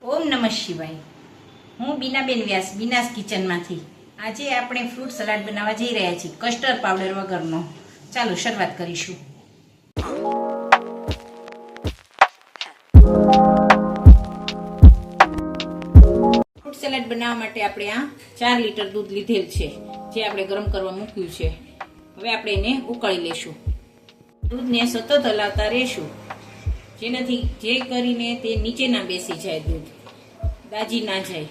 ઓમ નમઃ શિવાય। હું બીનાબેન વ્યાસ બીનાસ કિચનમાંથી। આજે આપણે ફ્રૂટ સલાડ બનાવવા જઈ રહ્યા છીએ કસ્ટર્ડ પાવડર વગરનો। ચાલો શરૂઆત કરીશું। ફ્રૂટ સલાડ બનાવવા માટે આપણે આ 4 લીટર દૂધ લીધેલ છે, જે આપણે ગરમ કરવા મૂક્યું છે। હવે આપણે એને ઉકાળી લેશું। દૂધને સતત હલાવતા રહેશું, જેનાથી જે કરીને તે નીચે ના બેસી જાય, દૂધ દાજી ના જાય।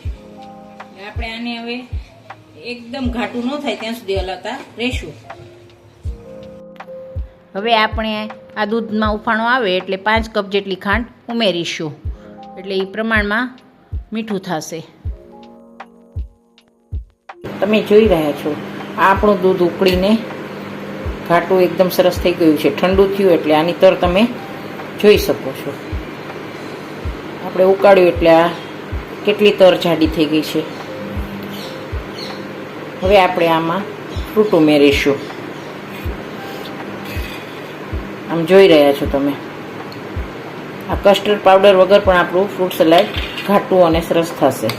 આપણે આને હવે એકદમ ઘાટું ન થાય ત્યાં સુધી હલાવતા રહેશું। હવે આપણે આ દૂધમાં ઉફાણો આવે એટલે 5 કપ જેટલી ખાંડ ઉમેરીશું, એટલે એ પ્રમાણમાં મીઠું થશે। તમે જોઈ રહ્યા છો આ આપણું દૂધ ઉકળીને ઘાટું એકદમ સરસ થઈ ગયું છે। ઠંડુ થયું એટલે આની તર તમે જોઈ શકો છો। આપણે ઉકાળ્યું એટલે આ કેટલી તર જાડી થઈ ગઈ છે। હવે આપણે આમાં ફ્રૂટ ઉમેરીશું। આમ જોઈ રહ્યા છો તમે, આ કસ્ટર્ડ પાવડર વગર પણ આપણું ફ્રૂટ સલાડ ઘાટું અને સરસ થશે।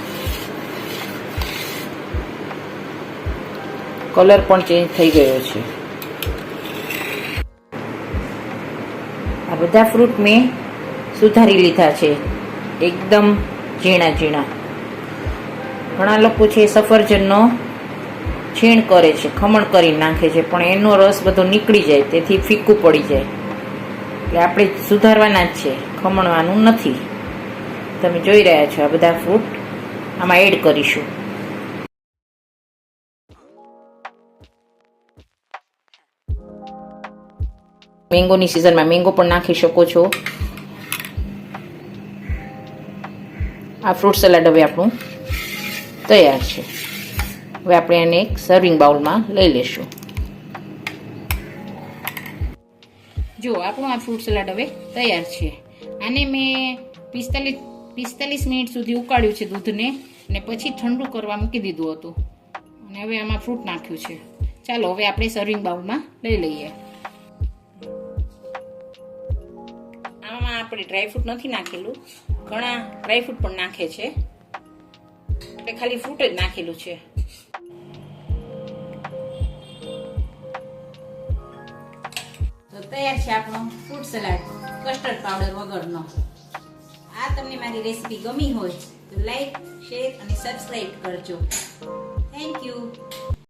કલર પણ ચેન્જ થઈ ગયો છે। આ બધા ફ્રૂટ મેં સુધારી લીધા છે, એકદમ ઝીણા ઝીણા। ઘણા લોકો છે સફરજનનો છીણ કરે છે, ખમણ કરી નાખે છે, પણ એનો રસ બધો નીકળી જાય, તેથી ફીકું પડી જાય। એટલે આપણે સુધારવાના જ છે, ખમણવાનું નથી। તમે જોઈ રહ્યા છો આ બધા ફ્રૂટ આમાં એડ કરીશું। મેંગોની સિઝનમાં મેંગો પણ નાખી શકો છો। આ ફ્રૂટ સલાડ હવે આપણું તૈયાર છે। હવે આપણે એને એક સર્વિંગ બાઉલમાં લઈ લેશું। જો આપણું આ ફ્રૂટ સલાડ હવે તૈયાર છે। આને મેં 45 મિનિટ સુધી ઉકાળ્યું છે દૂધને, અને પછી ઠંડુ કરવા મૂકી દીધું હતું, અને હવે આમાં ફ્રૂટ નાખ્યું છે। ચાલો હવે આપણે સર્વિંગ બાઉલમાં લઈ લઈએ। આમાં આપણે ડ્રાયફ્રૂટ નથી નાખેલું, ઘણા ડ્રાયફ્રૂટ પણ નાખે છે, એટલે ખાલી ફ્રૂટ જ નાખેલું છે। તો તૈયાર છે આપણો ફ્રૂટ સલાડ કસ્ટર્ડ પાવડર વગરનો। આ તમને મારી રેસીપી ગમી હોય તો લાઈક, શેર અને સબસ્ક્રાઇબ કરજો। Thank you.